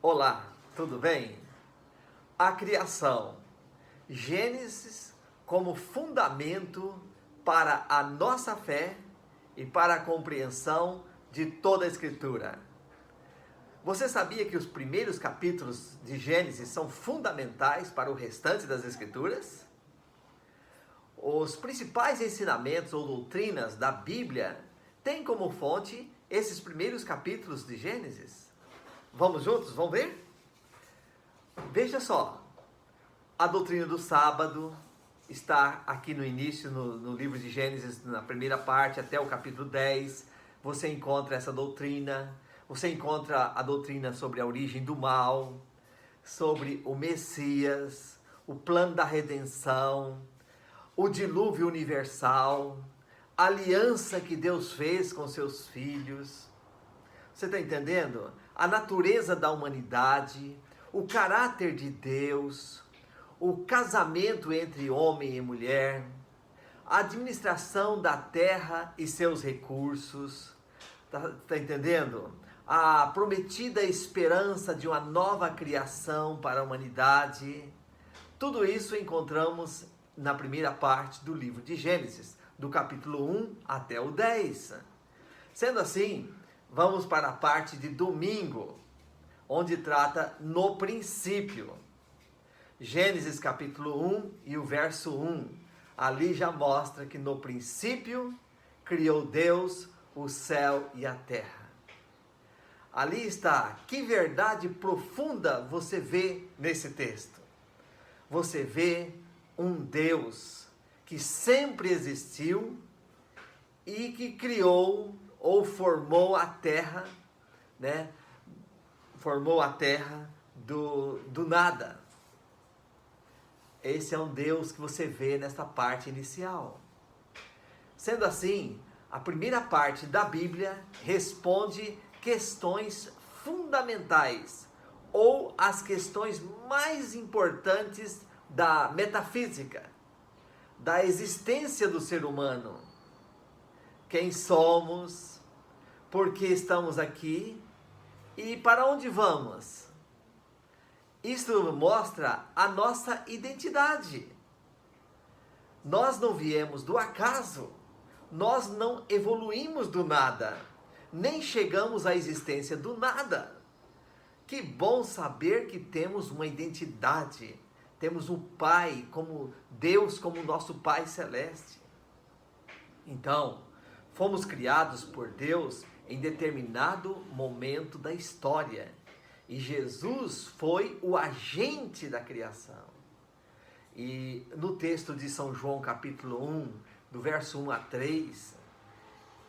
Olá, tudo bem? A criação, Gênesis como fundamento para a nossa fé e para a compreensão de toda a Escritura. Você sabia que os primeiros capítulos de Gênesis são fundamentais para o restante das Escrituras? Os principais ensinamentos ou doutrinas da Bíblia têm como fonte esses primeiros capítulos de Gênesis. Vamos juntos? Vamos ver? Veja só, a doutrina do sábado está aqui no início, no livro de Gênesis, na primeira parte, até o capítulo 10. Você encontra essa doutrina, você encontra a doutrina sobre a origem do mal, sobre o Messias, o plano da redenção, o dilúvio universal, a aliança que Deus fez com seus filhos. Você está entendendo? A natureza da humanidade, o caráter de Deus, o casamento entre homem e mulher, a administração da terra e seus recursos. Está entendendo? A prometida esperança de uma nova criação para a humanidade. Tudo isso encontramos na primeira parte do livro de Gênesis, do capítulo 1 até o 10. Sendo assim, vamos para a parte de domingo, onde trata no princípio. Gênesis capítulo 1 e o verso 1. Ali já mostra que no princípio criou Deus o céu e a terra. Ali está, que verdade profunda você vê nesse texto. Você vê um Deus que sempre existiu e que criou ou formou a terra, né? Formou a terra do nada. Esse é um Deus que você vê nessa parte inicial. Sendo assim, a primeira parte da Bíblia responde questões fundamentais ou as questões mais importantes da metafísica, da existência do ser humano. Quem somos, por que estamos aqui e para onde vamos? Isso mostra a nossa identidade. Nós não viemos do acaso, nós não evoluímos do nada, nem chegamos à existência do nada. Que bom saber que temos uma identidade, temos um Pai, como Deus, como nosso Pai Celeste. Então, fomos criados por Deus em determinado momento da história. E Jesus foi o agente da criação. E no texto de São João, capítulo 1, do verso 1 a 3,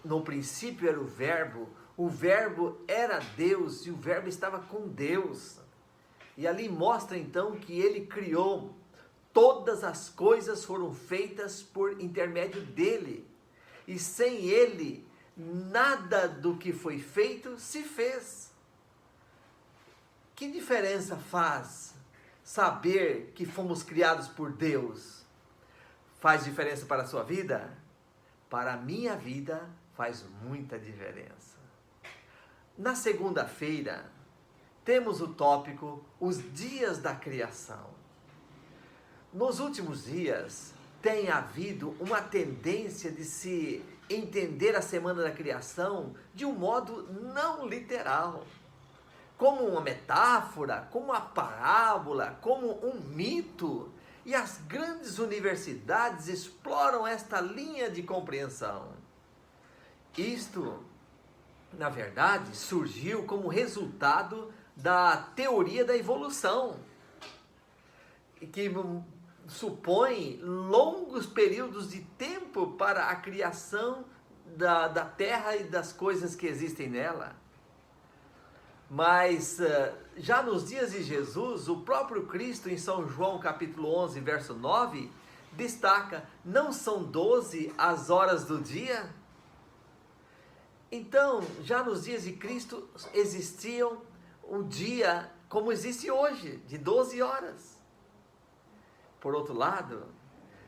no princípio era o verbo era Deus e o verbo estava com Deus. E ali mostra então que ele criou, todas as coisas foram feitas por intermédio dele. E sem ele, nada do que foi feito se fez. Que diferença faz saber que fomos criados por Deus? Faz diferença para a sua vida? Para a minha vida faz muita diferença. Na segunda-feira, temos o tópico Os Dias da Criação. Nos últimos dias, tem havido uma tendência de se entender a Semana da Criação de um modo não literal, como uma metáfora, como uma parábola, como um mito. E as grandes universidades exploram esta linha de compreensão. Isto, na verdade, surgiu como resultado da teoria da evolução, que supõe longos períodos de tempo para a criação da Terra e das coisas que existem nela. Mas já nos dias de Jesus, o próprio Cristo, em São João capítulo 11, verso 9, destaca: não são 12 as horas do dia? Então, já nos dias de Cristo existiam um dia como existe hoje, de 12 horas. Por outro lado,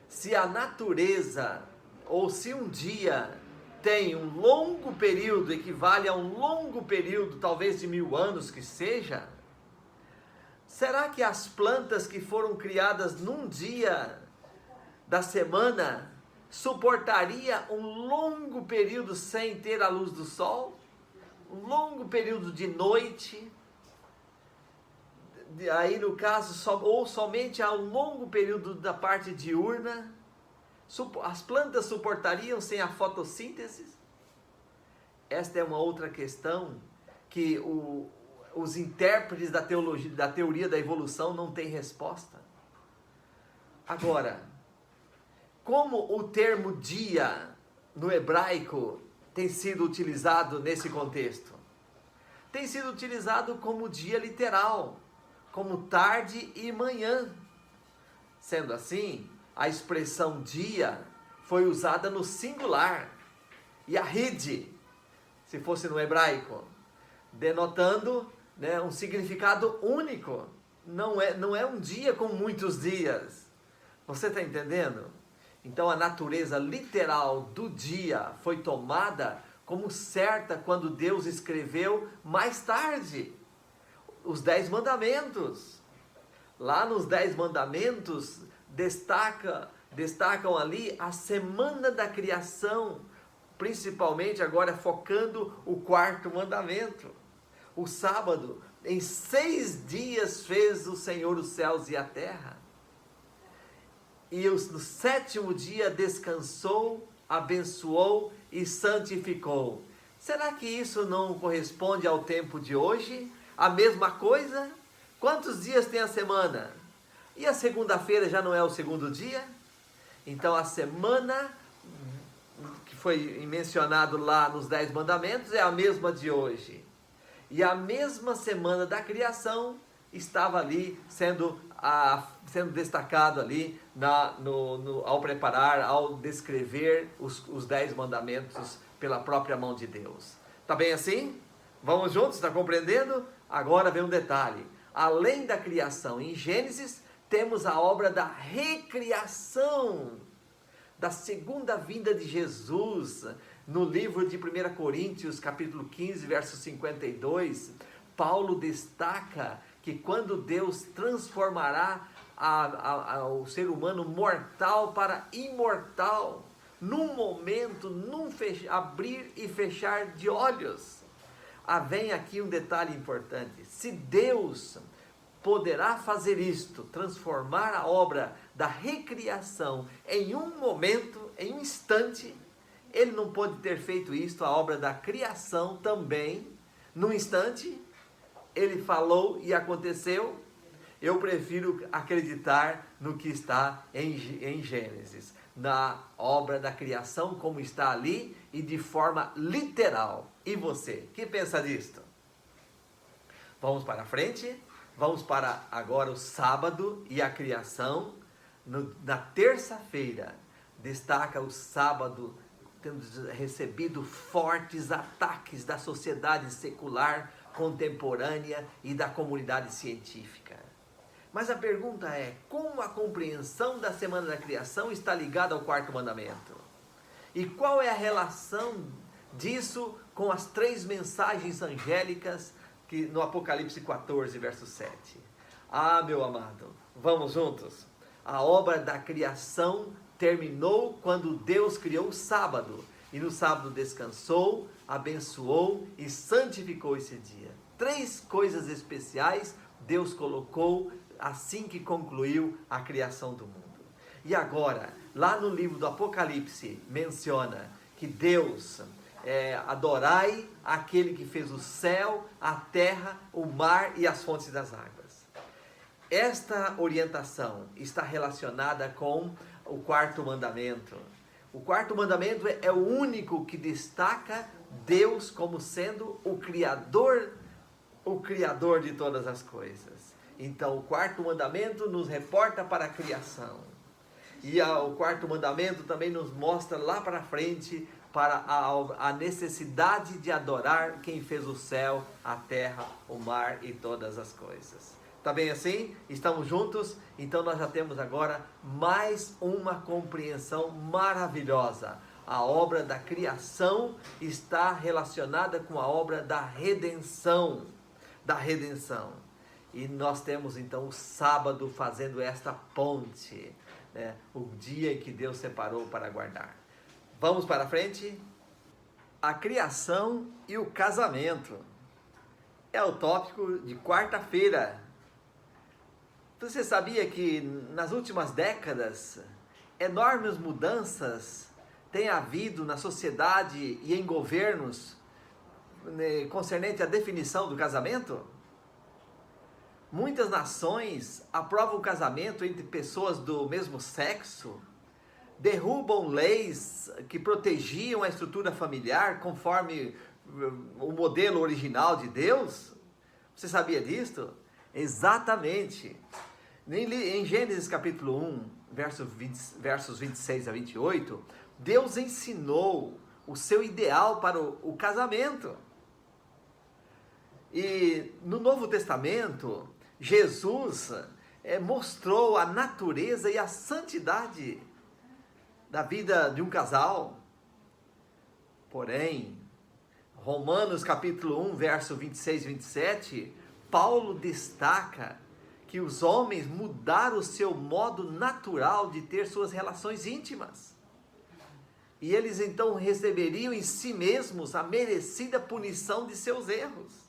se a natureza, ou se um dia tem um longo período, equivale a um longo período, talvez de 1000 anos que seja, Será que as plantas que foram criadas num dia da semana suportaria um longo período sem ter a luz do sol? Um longo período de noite? Aí no caso, ou somente a um longo período da parte diurna? As plantas suportariam sem a fotossíntese? Esta é uma outra questão que os intérpretes da teoria da evolução não têm resposta. Agora, como o termo dia no hebraico tem sido utilizado nesse contexto? Tem sido utilizado como dia literal, como tarde e manhã. Sendo assim, a expressão dia foi usada no singular, Yahid, se fosse no hebraico, denotando, né, um significado único. Não é um dia com muitos dias. Você está entendendo? Então a natureza literal do dia foi tomada como certa quando Deus escreveu mais tarde os 10 mandamentos. Lá nos 10 mandamentos destacam ali a semana da criação, principalmente agora focando o 4º mandamento. O sábado, em 6 dias fez o Senhor os céus e a terra. E no 7º dia descansou, abençoou e santificou. Será que isso não corresponde ao tempo de hoje? A mesma coisa? Quantos dias tem a semana? E a segunda-feira já não é o 2º dia? Então a semana que foi mencionado lá nos 10 mandamentos é a mesma de hoje. E a mesma semana da criação estava ali sendo destacado ali ao descrever os 10 mandamentos pela própria mão de Deus. Tá bem assim? Vamos juntos? Está compreendendo? Agora vem um detalhe. Além da criação em Gênesis, temos a obra da recriação, da segunda vinda de Jesus. No livro de 1 Coríntios, capítulo 15, verso 52, Paulo destaca que quando Deus transformará o ser humano mortal para imortal, num momento, num abrir e fechar de olhos. Vem aqui um detalhe importante. Se Deus poderá fazer isto, transformar a obra da recriação em um momento, em um instante, Ele não pode ter feito isto, a obra da criação também, num instante? Ele falou e aconteceu? Eu prefiro acreditar no que está em Gênesis, na obra da criação como está ali e de forma literal. E você, que pensa disto? Vamos para frente, vamos para agora o sábado e a criação. Na terça-feira, destaca o sábado tendo recebido fortes ataques da sociedade secular contemporânea e da comunidade científica. Mas a pergunta é, como a compreensão da semana da criação está ligada ao 4º mandamento? E qual é a relação disso com as 3 mensagens angélicas que no Apocalipse 14, verso 7? Meu amado, vamos juntos? A obra da criação terminou quando Deus criou o sábado, e no sábado descansou, abençoou e santificou esse dia. 3 coisas especiais Deus colocou assim que concluiu a criação do mundo. E agora, lá no livro do Apocalipse, menciona que Deus, adorai aquele que fez o céu, a terra, o mar e as fontes das águas. Esta orientação está relacionada com o 4º mandamento. O 4º mandamento é o único que destaca Deus como sendo o Criador de todas as coisas. Então, o 4º mandamento nos reporta para a criação. E o 4º mandamento também nos mostra lá para frente para a necessidade de adorar quem fez o céu, a terra, o mar e todas as coisas. Tá bem assim? Estamos juntos? Então nós já temos agora mais uma compreensão maravilhosa. A obra da criação está relacionada com a obra da redenção. E nós temos então o sábado fazendo esta ponte, né? O dia em que Deus separou para guardar. Vamos para frente? A criação e o casamento é o tópico de quarta-feira. Você sabia que nas últimas décadas enormes mudanças têm havido na sociedade e em governos, né, concernente à definição do casamento? Muitas nações aprovam o casamento entre pessoas do mesmo sexo, derrubam leis que protegiam a estrutura familiar conforme o modelo original de Deus. Você sabia disso? Exatamente. Em Gênesis capítulo 1, versos 26 a 28, Deus ensinou o seu ideal para o casamento. E no Novo Testamento, Jesus mostrou a natureza e a santidade da vida de um casal. Porém, Romanos capítulo 1, verso 26 e 27, Paulo destaca que os homens mudaram o seu modo natural de ter suas relações íntimas. E eles então receberiam em si mesmos a merecida punição de seus erros.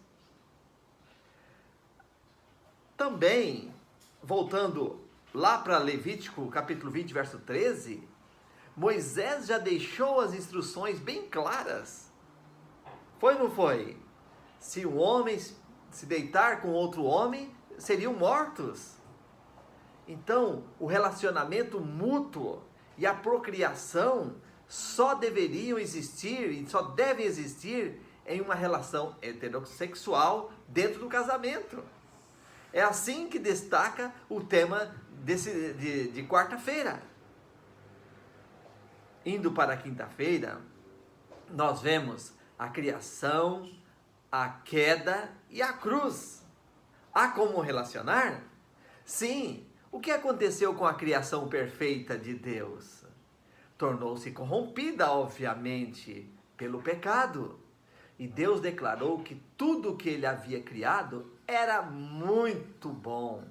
Também, voltando lá para Levítico capítulo 20, verso 13, Moisés já deixou as instruções bem claras. Foi ou não foi? Se um homem se deitar com outro homem, seriam mortos. Então, o relacionamento mútuo e a procriação só deveriam existir e só devem existir em uma relação heterossexual dentro do casamento. É assim que destaca o tema de quarta-feira. Indo para a quinta-feira, nós vemos a criação, a queda e a cruz. Há como relacionar? Sim. O que aconteceu com a criação perfeita de Deus? Tornou-se corrompida, obviamente, pelo pecado. E Deus declarou que tudo o que ele havia criado era muito bom.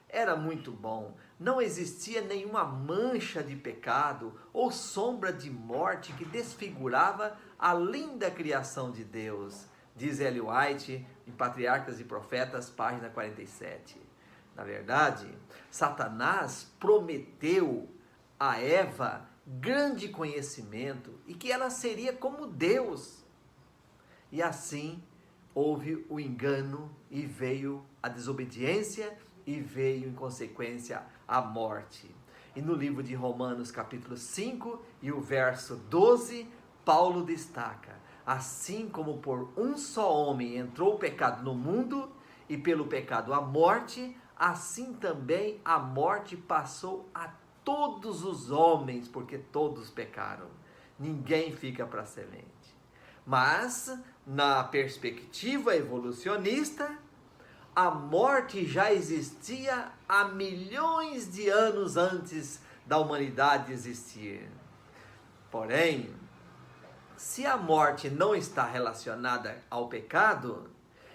Era muito bom. Não existia nenhuma mancha de pecado ou sombra de morte que desfigurava a linda criação de Deus. Diz Ellen White, em Patriarcas e Profetas, página 47. Na verdade, Satanás prometeu a Eva grande conhecimento e que ela seria como Deus. E assim houve o engano e veio a desobediência e veio em consequência a morte. E no livro de Romanos capítulo 5 e o verso 12, Paulo destaca: assim como por um só homem entrou o pecado no mundo e pelo pecado a morte, assim também a morte passou a todos os homens, porque todos pecaram. Ninguém fica para semente. Mas, na perspectiva evolucionista, a morte já existia há milhões de anos antes da humanidade existir. Porém, se a morte não está relacionada ao pecado,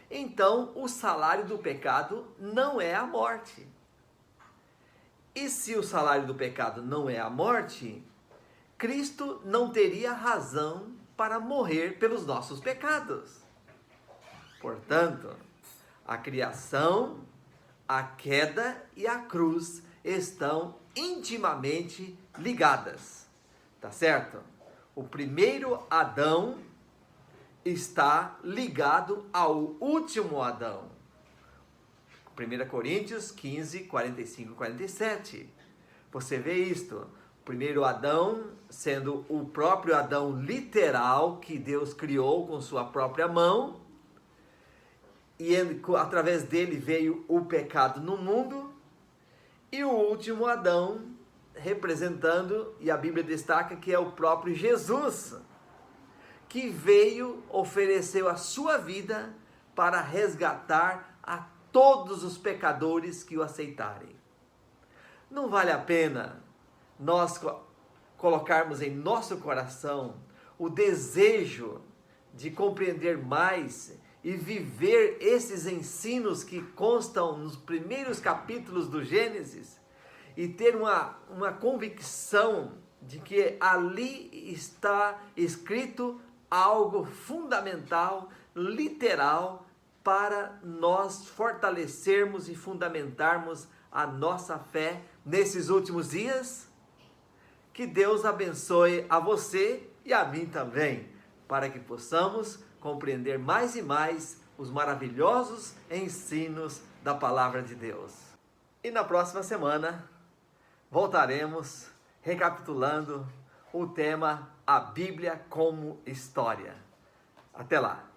então o salário do pecado não é a morte. E se o salário do pecado não é a morte, Cristo não teria razão para morrer pelos nossos pecados. Portanto, a criação, a queda e a cruz estão intimamente ligadas. Tá certo? O primeiro Adão está ligado ao último Adão. 1 Coríntios 15, 45 e 47. Você vê isto. O primeiro Adão sendo o próprio Adão literal que Deus criou com sua própria mão. E através dele veio o pecado no mundo. E o último Adão representando, e a Bíblia destaca que é o próprio Jesus, que veio, ofereceu a sua vida para resgatar a todos os pecadores que o aceitarem. Não vale a pena nós colocarmos em nosso coração o desejo de compreender mais e viver esses ensinos que constam nos primeiros capítulos do Gênesis e ter uma convicção de que ali está escrito algo fundamental, literal, para nós fortalecermos e fundamentarmos a nossa fé nesses últimos dias? Que Deus abençoe a você e a mim também, para que possamos compreender mais e mais os maravilhosos ensinos da Palavra de Deus. E na próxima semana voltaremos recapitulando o tema A Bíblia como História. Até lá!